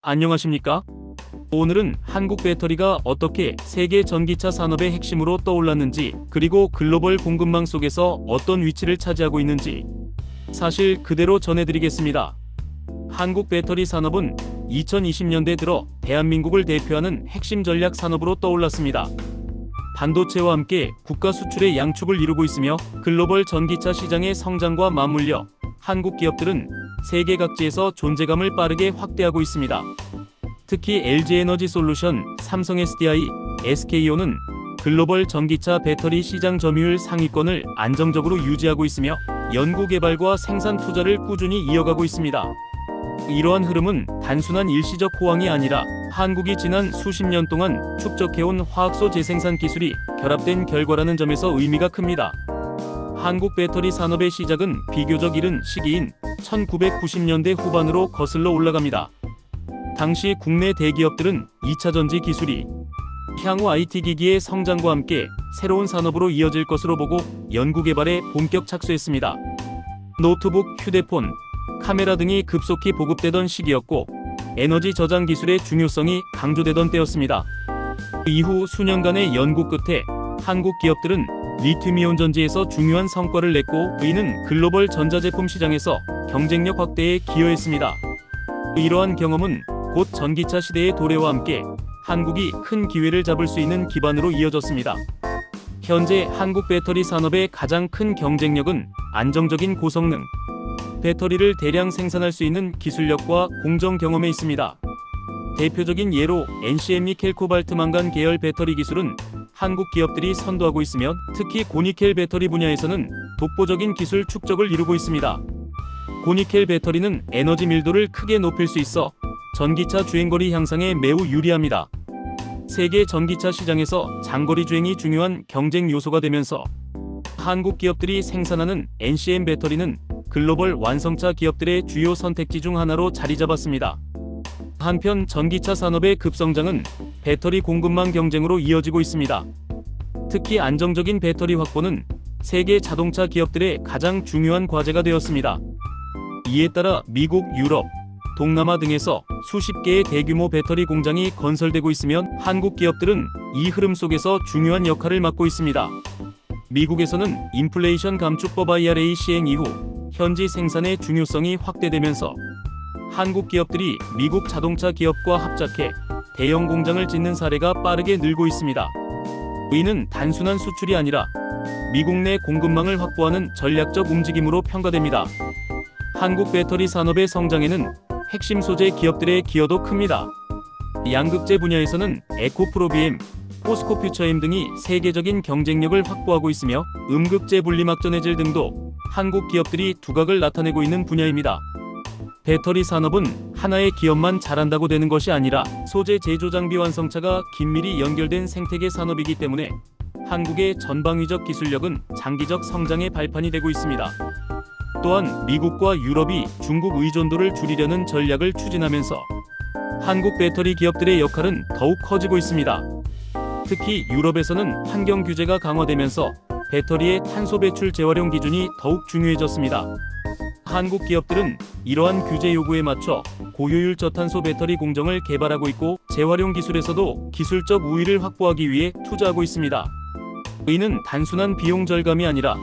안녕하십니까? 오늘은 한국 배터리가 어떻게 세계 전기차 산업의 핵심으로 떠올랐는지, 그리고 글로벌 공급망 속에서 어떤 위치를 차지하고 있는지 사실 그대로 전해드리겠습니다. 한국 배터리 산업은 2020년대 들어 대한민국을 대표하는 핵심 전략 산업으로 떠올랐습니다. 반도체와 함께 국가 수출의 양축을 이루고 있으며 글로벌 전기차 시장의 성장과 맞물려 한국 기업들은 세계 각지에서 존재감을 빠르게 확대하고 있습니다. 특히 LG에너지솔루션, 삼성 SDI, SK온은 글로벌 전기차 배터리 시장 점유율 상위권을 안정적으로 유지하고 있으며 연구개발과 생산 투자를 꾸준히 이어가고 있습니다. 이러한 흐름은 단순한 일시적 호황이 아니라 한국이 지난 수십 년 동안 축적해온 화학소 재생산 기술이 결합된 결과라는 점에서 의미가 큽니다. 한국 배터리 산업의 시작은 비교적 이른 시기인 1990년대 후반으로 거슬러 올라갑니다. 당시 국내 대기업들은 2차 전지 기술이 향후 IT 기기의 성장과 함께 새로운 산업으로 이어질 것으로 보고 연구개발에 본격 착수했습니다. 노트북, 휴대폰, 카메라 등이 급속히 보급되던 시기였고 에너지 저장 기술의 중요성이 강조되던 때였습니다. 이후 수년간의 연구 끝에 한국 기업들은 리튬이온 전지에서 중요한 성과를 냈고, 이는 글로벌 전자제품 시장에서 경쟁력 확대에 기여했습니다. 이러한 경험은 곧 전기차 시대의 도래와 함께 한국이 큰 기회를 잡을 수 있는 기반으로 이어졌습니다. 현재 한국 배터리 산업의 가장 큰 경쟁력은 안정적인 고성능 배터리를 대량 생산할 수 있는 기술력과 공정 경험에 있습니다. 대표적인 예로 NCM-니켈 코발트 망간 계열 배터리 기술은 한국 기업들이 선도하고 있으며, 특히 고니켈 배터리 분야에서는 독보적인 기술 축적을 이루고 있습니다. 고니켈 배터리는 에너지 밀도를 크게 높일 수 있어 전기차 주행거리 향상에 매우 유리합니다. 세계 전기차 시장에서 장거리 주행이 중요한 경쟁 요소가 되면서 한국 기업들이 생산하는 NCM 배터리는 글로벌 완성차 기업들의 주요 선택지 중 하나로 자리 잡았습니다. 한편 전기차 산업의 급성장은 배터리 공급망 경쟁으로 이어지고 있습니다. 특히 안정적인 배터리 확보는 세계 자동차 기업들의 가장 중요한 과제가 되었습니다. 이에 따라 미국, 유럽, 동남아 등에서 수십 개의 대규모 배터리 공장이 건설되고 있으며 한국 기업들은 이 흐름 속에서 중요한 역할을 맡고 있습니다. 미국에서는 인플레이션 감축법 IRA 시행 이후 현지 생산의 중요성이 확대되면서 한국 기업들이 미국 자동차 기업과 합작해 대형 공장을 짓는 사례가 빠르게 늘고 있습니다. 이는 단순한 수출이 아니라 미국 내 공급망을 확보하는 전략적 움직임으로 평가됩니다. 한국 배터리 산업의 성장에는 핵심 소재 기업들의 기여도 큽니다. 양극재 분야에서는 에코프로비엠, 포스코퓨처엠 등이 세계적인 경쟁력을 확보하고 있으며, 음극재 분리막전해질 등도 한국 기업들이 두각을 나타내고 있는 분야입니다. 배터리 산업은 하나의 기업만 잘한다고 되는 것이 아니라 소재 제조 장비 완성차가 긴밀히 연결된 생태계 산업이기 때문에 한국의 전방위적 기술력은 장기적 성장의 발판이 되고 있습니다. 또한 미국과 유럽이 중국 의존도를 줄이려는 전략을 추진하면서 한국 배터리 기업들의 역할은 더욱 커지고 있습니다. 특히 유럽에서는 환경 규제가 강화되면서 배터리의 탄소 배출 재활용 기준이 더욱 중요해졌습니다. 한국 기업들은 이러한 규제 요구에 맞춰 고효율 저탄소 배터리 공정을 개발하고 있고, 재활용 기술에서도 기술적 우위를 확보하기 위해 투자하고 있습니다. 이는 단순한 비용 절감이 아니라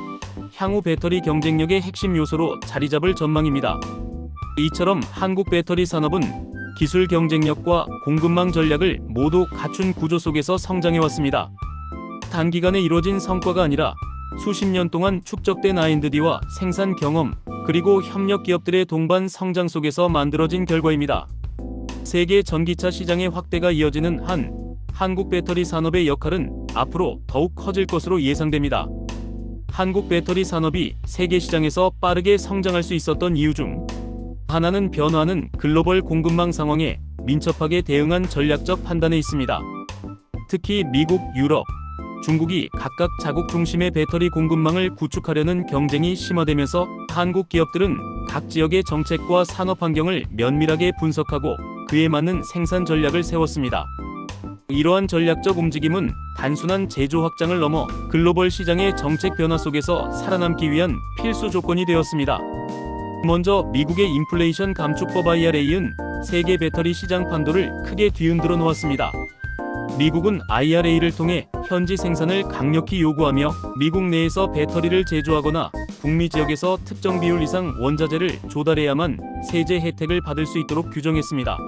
향후 배터리 경쟁력의 핵심 요소로 자리 잡을 전망입니다. 이처럼 한국 배터리 산업은 기술 경쟁력과 공급망 전략을 모두 갖춘 구조 속에서 성장해왔습니다. 단기간에 이뤄진 성과가 아니라 수십 년 동안 축적된 R&D와 생산 경험, 그리고 협력 기업들의 동반 성장 속에서 만들어진 결과입니다. 세계 전기차 시장의 확대가 이어지는 한 한국 배터리 산업의 역할은 앞으로 더욱 커질 것으로 예상됩니다. 한국 배터리 산업이 세계 시장에서 빠르게 성장할 수 있었던 이유 중 하나는 변화하는 글로벌 공급망 상황에 민첩하게 대응한 전략적 판단에 있습니다. 특히 미국, 유럽, 중국이 각각 자국 중심의 배터리 공급망을 구축하려는 경쟁이 심화되면서 한국 기업들은 각 지역의 정책과 산업 환경을 면밀하게 분석하고 그에 맞는 생산 전략을 세웠습니다. 이러한 전략적 움직임은 단순한 제조 확장을 넘어 글로벌 시장의 정책 변화 속에서 살아남기 위한 필수 조건이 되었습니다. 먼저 미국의 인플레이션 감축법 IRA는 세계 배터리 시장 판도를 크게 뒤흔들어 놓았습니다. 미국은 IRA를 통해 현지 생산을 강력히 요구하며 미국 내에서 배터리를 제조하거나 북미 지역에서 특정 비율 이상 원자재를 조달해야만 세제 혜택을 받을 수 있도록 규정했습니다.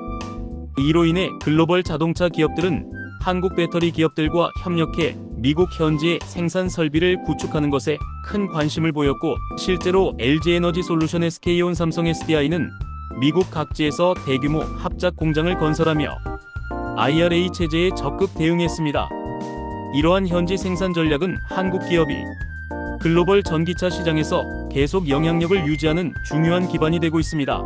이로 인해 글로벌 자동차 기업들은 한국 배터리 기업들과 협력해 미국 현지의 생산 설비를 구축하는 것에 큰 관심을 보였고, 실제로 LG에너지 솔루션 SK온 삼성 SDI는 미국 각지에서 대규모 합작 공장을 건설하며 IRA 체제에 적극 대응했습니다. 이러한 현지 생산 전략은 한국 기업이 글로벌 전기차 시장에서 계속 영향력을 유지하는 중요한 기반이 되고 있습니다.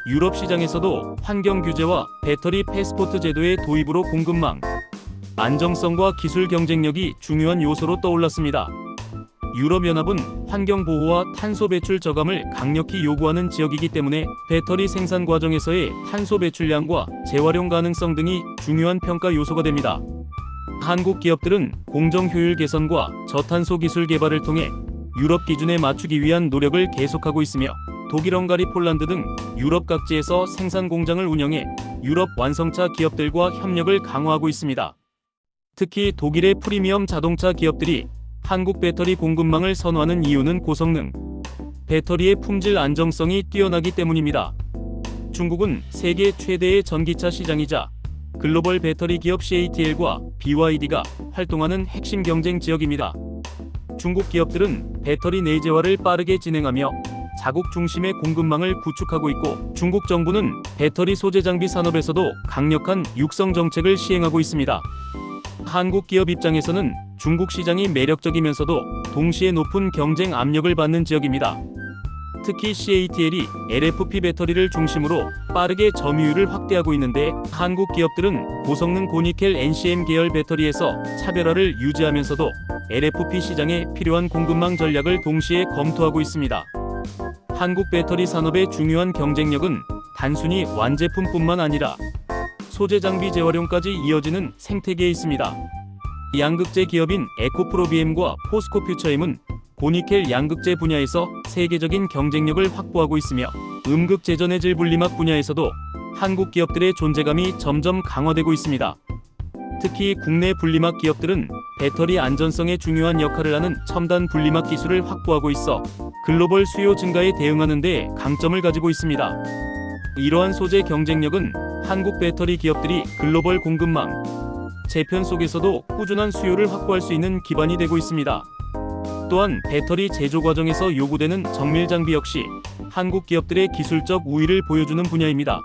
유럽 시장에서도 환경 규제와 배터리 패스포트 제도의 도입으로 공급망 안정성과 기술 경쟁력이 중요한 요소로 떠올랐습니다. 유럽연합은 환경 보호와 탄소 배출 저감을 강력히 요구하는 지역이기 때문에 배터리 생산 과정에서의 탄소 배출량과 재활용 가능성 등이 중요한 평가 요소가 됩니다. 한국 기업들은 공정 효율 개선과 저탄소 기술 개발을 통해 유럽 기준에 맞추기 위한 노력을 계속하고 있으며, 독일, 헝가리, 폴란드 등 유럽 각지에서 생산 공장을 운영해 유럽 완성차 기업들과 협력을 강화하고 있습니다. 특히 독일의 프리미엄 자동차 기업들이 한국 배터리 공급망을 선호하는 이유는 고성능 배터리의 품질 안정성이 뛰어나기 때문입니다. 중국은 세계 최대의 전기차 시장이자 글로벌 배터리 기업 CATL과 BYD가 활동하는 핵심 경쟁 지역입니다. 중국 기업들은 배터리 내재화를 빠르게 진행하며 자국 중심의 공급망을 구축하고 있고, 중국 정부는 배터리 소재 장비 산업에서도 강력한 육성 정책을 시행하고 있습니다. 한국 기업 입장에서는 중국 시장이 매력적이면서도 동시에 높은 경쟁 압력을 받는 지역입니다. 특히 CATL이 LFP 배터리를 중심으로 빠르게 점유율을 확대하고 있는데, 한국 기업들은 고성능 고니켈 NCM 계열 배터리에서 차별화를 유지하면서도 LFP 시장에 필요한 공급망 전략을 동시에 검토하고 있습니다. 한국 배터리 산업의 중요한 경쟁력은 단순히 완제품뿐만 아니라 소재 장비 재활용까지 이어지는 생태계에 있습니다. 양극재 기업인 에코프로비엠과 포스코퓨처엠은 고니켈 양극재 분야에서 세계적인 경쟁력을 확보하고 있으며, 음극 제전해질 분리막 분야에서도 한국 기업들의 존재감이 점점 강화되고 있습니다. 특히 국내 분리막 기업들은 배터리 안전성에 중요한 역할을 하는 첨단 분리막 기술을 확보하고 있어 글로벌 수요 증가에 대응하는 데 강점을 가지고 있습니다. 이러한 소재 경쟁력은 한국 배터리 기업들이 글로벌 공급망 재편 속에서도 꾸준한 수요를 확보할 수 있는 기반이 되고 있습니다. 또한 배터리 제조 과정에서 요구되는 정밀 장비 역시 한국 기업들의 기술적 우위를 보여주는 분야입니다.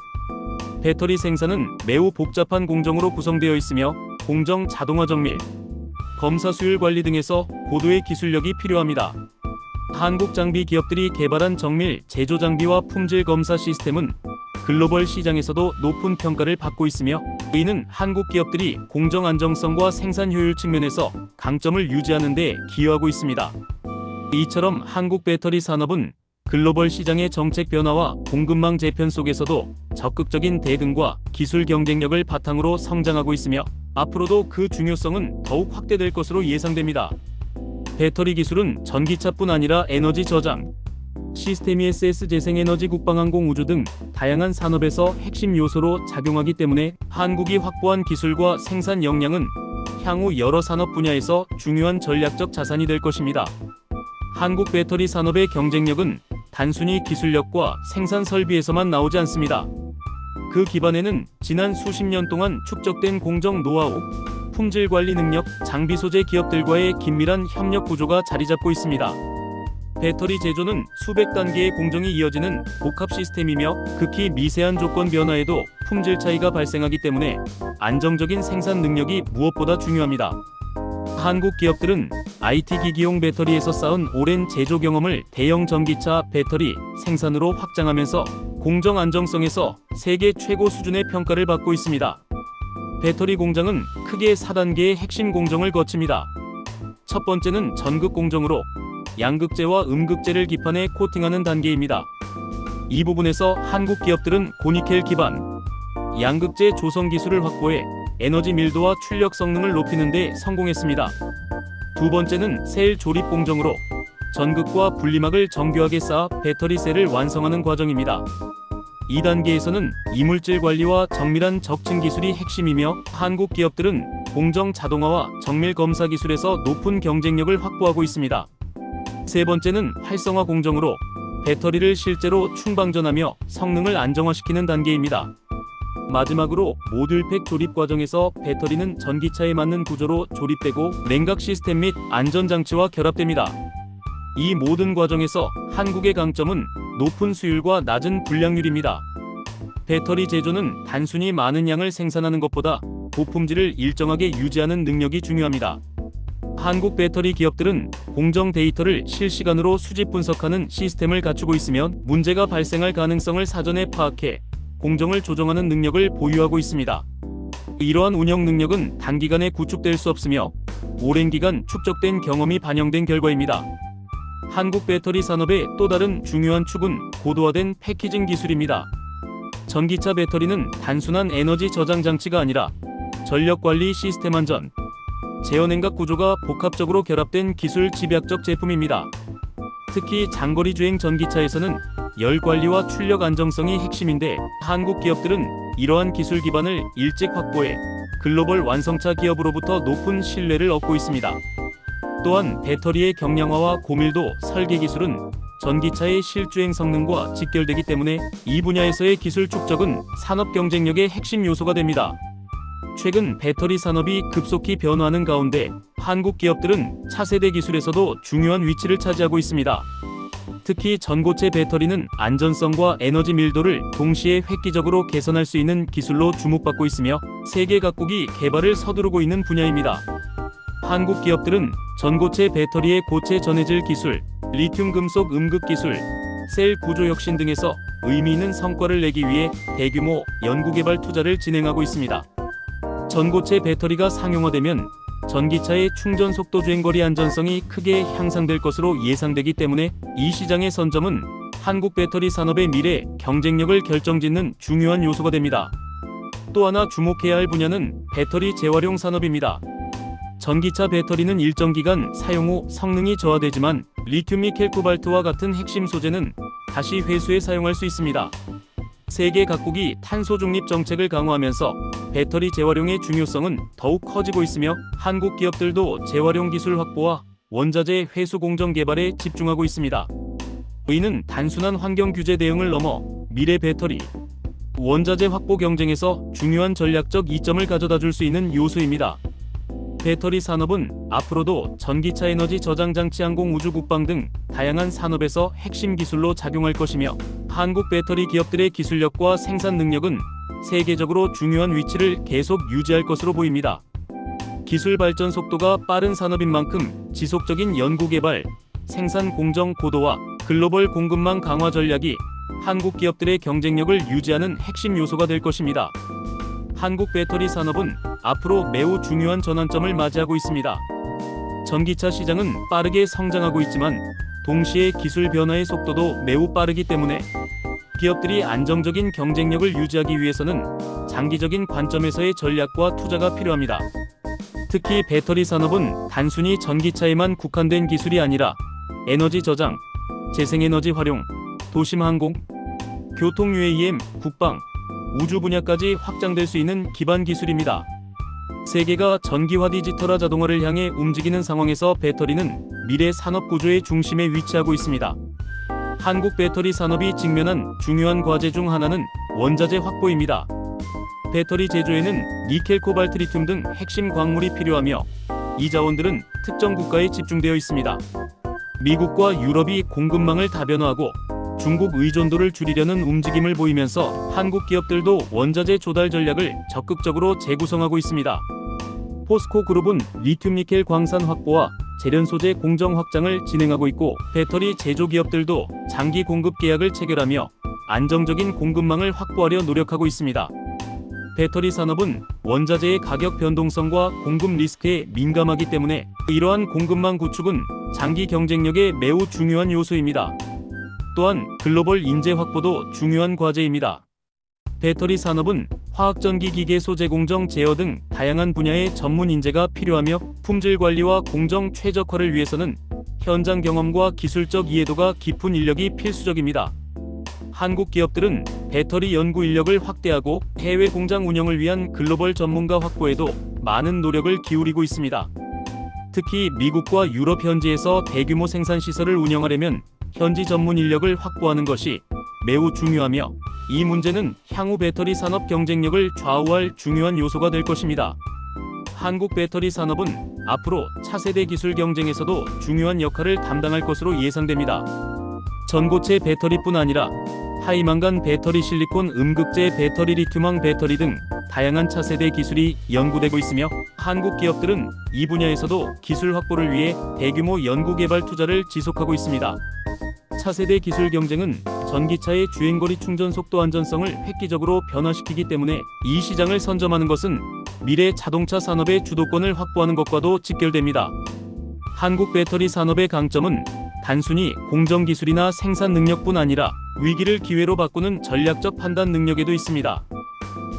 배터리 생산은 매우 복잡한 공정으로 구성되어 있으며 공정 자동화 정밀, 검사 수율 관리 등에서 고도의 기술력이 필요합니다. 한국 장비 기업들이 개발한 정밀 제조 장비와 품질 검사 시스템은 글로벌 시장에서도 높은 평가를 받고 있으며, 이는 한국 기업들이 공정 안정성과 생산 효율 측면에서 강점을 유지하는 데 기여하고 있습니다. 이처럼 한국 배터리 산업은 글로벌 시장의 정책 변화와 공급망 재편 속에서도 적극적인 대응과 기술 경쟁력을 바탕으로 성장하고 있으며, 앞으로도 그 중요성은 더욱 확대될 것으로 예상됩니다. 배터리 기술은 전기차뿐 아니라 에너지 저장 시스템, ESS, 재생에너지, 국방항공, 우주 등 다양한 산업에서 핵심 요소로 작용하기 때문에 한국이 확보한 기술과 생산 역량은 향후 여러 산업 분야에서 중요한 전략적 자산이 될 것입니다. 한국 배터리 산업의 경쟁력은 단순히 기술력과 생산 설비에서만 나오지 않습니다. 그 기반에는 지난 수십 년 동안 축적된 공정 노하우, 품질 관리 능력, 장비 소재 기업들과의 긴밀한 협력 구조가 자리 잡고 있습니다. 배터리 제조는 수백 단계의 공정이 이어지는 복합 시스템이며, 극히 미세한 조건 변화에도 품질 차이가 발생하기 때문에 안정적인 생산 능력이 무엇보다 중요합니다. 한국 기업들은 IT 기기용 배터리에서 쌓은 오랜 제조 경험을 대형 전기차 배터리 생산으로 확장하면서 공정 안정성에서 세계 최고 수준의 평가를 받고 있습니다. 배터리 공장은 크게 4단계의 핵심 공정을 거칩니다. 첫 번째는 전극 공정으로 양극재와 음극재를 기판에 코팅하는 단계입니다. 이 부분에서 한국 기업들은 고니켈 기반 양극재 조성 기술을 확보해 에너지 밀도와 출력 성능을 높이는 데 성공했습니다. 두 번째는 셀 조립 공정으로 전극과 분리막을 정교하게 쌓아 배터리 셀을 완성하는 과정입니다. 2단계에서는 이물질 관리와 정밀한 적층 기술이 핵심이며, 한국 기업들은 공정 자동화와 정밀 검사 기술에서 높은 경쟁력을 확보하고 있습니다. 세 번째는 활성화 공정으로 배터리를 실제로 충방전하며 성능을 안정화시키는 단계입니다. 마지막으로 모듈팩 조립 과정에서 배터리는 전기차에 맞는 구조로 조립되고 냉각 시스템 및 안전장치와 결합됩니다. 이 모든 과정에서 한국의 강점은 높은 수율과 낮은 불량률입니다. 배터리 제조는 단순히 많은 양을 생산하는 것보다 고품질을 일정하게 유지하는 능력이 중요합니다. 한국 배터리 기업들은 공정 데이터를 실시간으로 수집 분석하는 시스템을 갖추고 있으며, 문제가 발생할 가능성을 사전에 파악해 공정을 조정하는 능력을 보유하고 있습니다. 이러한 운영 능력은 단기간에 구축될 수 없으며 오랜 기간 축적된 경험이 반영된 결과입니다. 한국 배터리 산업의 또 다른 중요한 축은 고도화된 패키징 기술입니다. 전기차 배터리는 단순한 에너지 저장 장치가 아니라 전력 관리 시스템 안전, 제어냉각 구조가 복합적으로 결합된 기술 집약적 제품입니다. 특히 장거리 주행 전기차에서는 열 관리와 출력 안정성이 핵심인데, 한국 기업들은 이러한 기술 기반을 일찍 확보해 글로벌 완성차 기업으로부터 높은 신뢰를 얻고 있습니다. 또한 배터리의 경량화와 고밀도 설계 기술은 전기차의 실주행 성능과 직결되기 때문에 이 분야에서의 기술 축적은 산업 경쟁력의 핵심 요소가 됩니다. 최근 배터리 산업이 급속히 변화하는 가운데 한국 기업들은 차세대 기술에서도 중요한 위치를 차지하고 있습니다. 특히 전고체 배터리는 안전성과 에너지 밀도를 동시에 획기적으로 개선할 수 있는 기술로 주목받고 있으며, 세계 각국이 개발을 서두르고 있는 분야입니다. 한국 기업들은 전고체 배터리의 고체 전해질 기술, 리튬 금속 음극 기술, 셀 구조 혁신 등에서 의미 있는 성과를 내기 위해 대규모 연구개발 투자를 진행하고 있습니다. 전고체 배터리가 상용화되면 전기차의 충전 속도, 주행거리 안전성이 크게 향상될 것으로 예상되기 때문에 이 시장의 선점은 한국 배터리 산업의 미래 경쟁력을 결정짓는 중요한 요소가 됩니다. 또 하나 주목해야 할 분야는 배터리 재활용 산업입니다. 전기차 배터리는 일정 기간 사용 후 성능이 저하되지만 리튬 니켈 코발트와 같은 핵심 소재는 다시 회수해 사용할 수 있습니다. 세계 각국이 탄소 중립 정책을 강화하면서 배터리 재활용의 중요성은 더욱 커지고 있으며, 한국 기업들도 재활용 기술 확보와 원자재 회수 공정 개발에 집중하고 있습니다. 이는 단순한 환경 규제 대응을 넘어 미래 배터리, 원자재 확보 경쟁에서 중요한 전략적 이점을 가져다 줄 수 있는 요소입니다. 배터리 산업은 앞으로도 전기차 에너지 저장 장치, 항공 우주 국방 등 다양한 산업에서 핵심 기술로 작용할 것이며, 한국 배터리 기업들의 기술력과 생산 능력은 세계적으로 중요한 위치를 계속 유지할 것으로 보입니다. 기술 발전 속도가 빠른 산업인 만큼 지속적인 연구 개발, 생산 공정 고도화, 글로벌 공급망 강화 전략이 한국 기업들의 경쟁력을 유지하는 핵심 요소가 될 것입니다. 한국 배터리 산업은 앞으로 매우 중요한 전환점을 맞이하고 있습니다. 전기차 시장은 빠르게 성장하고 있지만 동시에 기술 변화의 속도도 매우 빠르기 때문에 기업들이 안정적인 경쟁력을 유지하기 위해서는 장기적인 관점에서의 전략과 투자가 필요합니다. 특히 배터리 산업은 단순히 전기차에만 국한된 기술이 아니라 에너지 저장, 재생에너지 활용, 도심 항공, 교통 UAM, 국방, 우주 분야까지 확장될 수 있는 기반 기술입니다. 세계가 전기화 디지털화 자동화를 향해 움직이는 상황에서 배터리는 미래 산업 구조의 중심에 위치하고 있습니다. 한국 배터리 산업이 직면한 중요한 과제 중 하나는 원자재 확보입니다. 배터리 제조에는 니켈, 코발트, 리튬 등 핵심 광물이 필요하며 이 자원들은 특정 국가에 집중되어 있습니다. 미국과 유럽이 공급망을 다변화하고 중국 의존도를 줄이려는 움직임을 보이면서 한국 기업들도 원자재 조달 전략을 적극적으로 재구성하고 있습니다. 포스코 그룹은 리튬 니켈 광산 확보와 재련 소재 공정 확장을 진행하고 있고, 배터리 제조 기업들도 장기 공급 계약을 체결하며 안정적인 공급망을 확보하려 노력하고 있습니다. 배터리 산업은 원자재의 가격 변동성과 공급 리스크에 민감하기 때문에 이러한 공급망 구축은 장기 경쟁력에 매우 중요한 요소입니다. 또한 글로벌 인재 확보도 중요한 과제입니다. 배터리 산업은 화학전기 기계 소재 공정 제어 등 다양한 분야의 전문 인재가 필요하며, 품질 관리와 공정 최적화를 위해서는 현장 경험과 기술적 이해도가 깊은 인력이 필수적입니다. 한국 기업들은 배터리 연구 인력을 확대하고 해외 공장 운영을 위한 글로벌 전문가 확보에도 많은 노력을 기울이고 있습니다. 특히 미국과 유럽 현지에서 대규모 생산 시설을 운영하려면 현지 전문 인력을 확보하는 것이 매우 중요하며, 이 문제는 향후 배터리 산업 경쟁력을 좌우할 중요한 요소가 될 것입니다. 한국 배터리 산업은 앞으로 차세대 기술 경쟁에서도 중요한 역할을 담당할 것으로 예상됩니다. 전고체 배터리뿐 아니라 하이망간 배터리, 실리콘 음극재 배터리, 리튬황 배터리 등 다양한 차세대 기술이 연구되고 있으며, 한국 기업들은 이 분야에서도 기술 확보를 위해 대규모 연구개발 투자를 지속하고 있습니다. 차세대 기술 경쟁은 전기차의 주행거리, 충전 속도, 안전성을 획기적으로 변화시키기 때문에 이 시장을 선점하는 것은 미래 자동차 산업의 주도권을 확보하는 것과도 직결됩니다. 한국 배터리 산업의 강점은 단순히 공정 기술이나 생산 능력뿐 아니라 위기를 기회로 바꾸는 전략적 판단 능력에도 있습니다.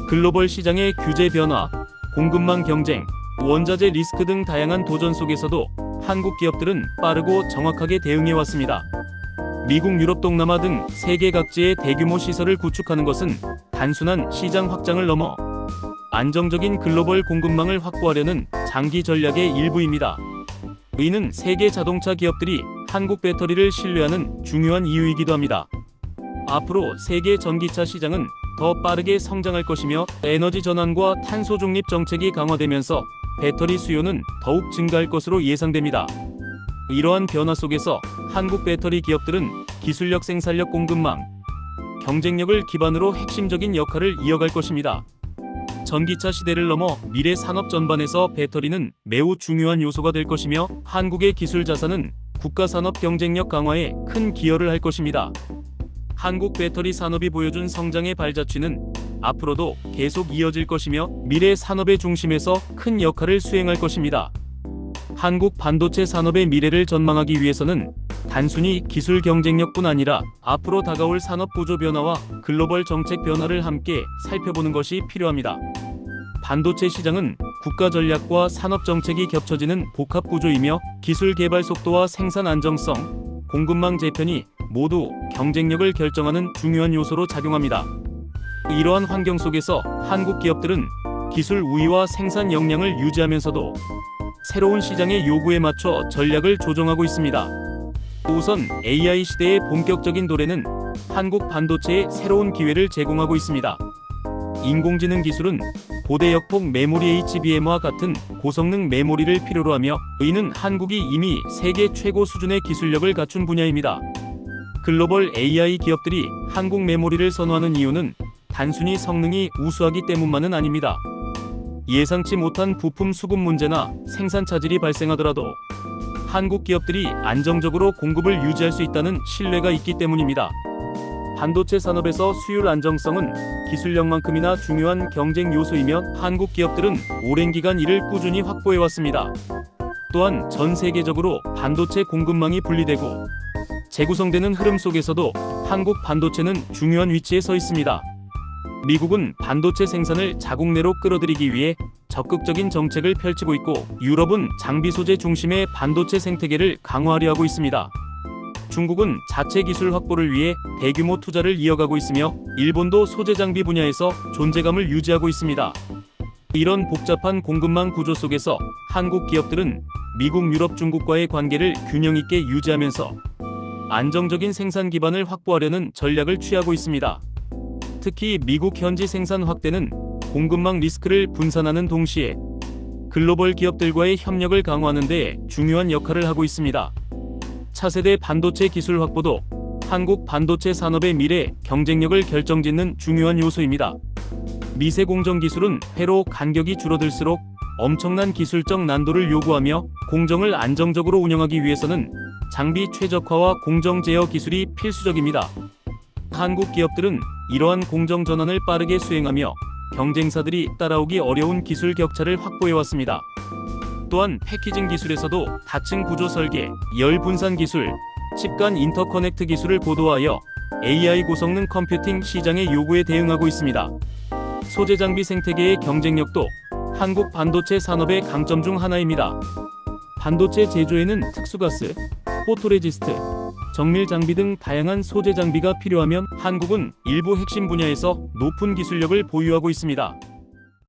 글로벌 시장의 규제 변화, 공급망 경쟁, 원자재 리스크 등 다양한 도전 속에서도 한국 기업들은 빠르고 정확하게 대응해 왔습니다. 미국, 유럽, 동남아 등 세계 각지의 대규모 시설을 구축하는 것은 단순한 시장 확장을 넘어 안정적인 글로벌 공급망을 확보하려는 장기 전략의 일부입니다. 이는 세계 자동차 기업들이 한국 배터리를 신뢰하는 중요한 이유이기도 합니다. 앞으로 세계 전기차 시장은 더 빠르게 성장할 것이며, 에너지 전환과 탄소 중립 정책이 강화되면서 배터리 수요는 더욱 증가할 것으로 예상됩니다. 이러한 변화 속에서 한국 배터리 기업들은 기술력, 생산력, 공급망, 경쟁력을 기반으로 핵심적인 역할을 이어갈 것입니다. 전기차 시대를 넘어 미래 산업 전반에서 배터리는 매우 중요한 요소가 될 것이며, 한국의 기술 자산은 국가 산업 경쟁력 강화에 큰 기여를 할 것입니다. 한국 배터리 산업이 보여준 성장의 발자취는 앞으로도 계속 이어질 것이며, 미래 산업의 중심에서 큰 역할을 수행할 것입니다. 한국 반도체 산업의 미래를 전망하기 위해서는 단순히 기술 경쟁력뿐 아니라 앞으로 다가올 산업 구조 변화와 글로벌 정책 변화를 함께 살펴보는 것이 필요합니다. 반도체 시장은 국가 전략과 산업 정책이 겹쳐지는 복합 구조이며, 기술 개발 속도와 생산 안정성, 공급망 재편이 모두 경쟁력을 결정하는 중요한 요소로 작용합니다. 이러한 환경 속에서 한국 기업들은 기술 우위와 생산 역량을 유지하면서도 새로운 시장의 요구에 맞춰 전략을 조정하고 있습니다. 우선 AI 시대의 본격적인 도래는 한국 반도체에 새로운 기회를 제공하고 있습니다. 인공지능 기술은 고대 역폭 메모리 HBM와 같은 고성능 메모리를 필요로 하며, 이는 한국이 이미 세계 최고 수준의 기술력을 갖춘 분야입니다. 글로벌 AI 기업들이 한국 메모리를 선호하는 이유는 단순히 성능이 우수하기 때문만은 아닙니다. 예상치 못한 부품 수급 문제나 생산 차질이 발생하더라도 한국 기업들이 안정적으로 공급을 유지할 수 있다는 신뢰가 있기 때문입니다. 반도체 산업에서 수율 안정성은 기술력만큼이나 중요한 경쟁 요소이며, 한국 기업들은 오랜 기간 이를 꾸준히 확보해 왔습니다. 또한 전 세계적으로 반도체 공급망이 분리되고 재구성되는 흐름 속에서도 한국 반도체는 중요한 위치에 서 있습니다. 미국은 반도체 생산을 자국 내로 끌어들이기 위해 적극적인 정책을 펼치고 있고, 유럽은 장비 소재 중심의 반도체 생태계를 강화하려 하고 있습니다. 중국은 자체 기술 확보를 위해 대규모 투자를 이어가고 있으며, 일본도 소재 장비 분야에서 존재감을 유지하고 있습니다. 이런 복잡한 공급망 구조 속에서 한국 기업들은 미국, 유럽, 중국과의 관계를 균형 있게 유지하면서 안정적인 생산 기반을 확보하려는 전략을 취하고 있습니다. 특히 미국 현지 생산 확대는 공급망 리스크를 분산하는 동시에 글로벌 기업들과의 협력을 강화하는 데 중요한 역할을 하고 있습니다. 차세대 반도체 기술 확보도 한국 반도체 산업의 미래 경쟁력을 결정짓는 중요한 요소입니다. 미세 공정 기술은 회로 간격이 줄어들수록 엄청난 기술적 난도를 요구하며, 공정을 안정적으로 운영하기 위해서는 장비 최적화와 공정 제어 기술이 필수적입니다. 한국 기업들은 이러한 공정 전환을 빠르게 수행하며 경쟁사들이 따라오기 어려운 기술 격차를 확보해왔습니다. 또한 패키징 기술에서도 다층 구조 설계, 열 분산 기술, 칩 간 인터커넥트 기술을 고도화하여 AI 고성능 컴퓨팅 시장의 요구에 대응하고 있습니다. 소재 장비 생태계의 경쟁력도 한국 반도체 산업의 강점 중 하나입니다. 반도체 제조에는 특수가스, 포토레지스트, 정밀 장비 등 다양한 소재 장비가 필요하면 한국은 일부 핵심 분야에서 높은 기술력을 보유하고 있습니다.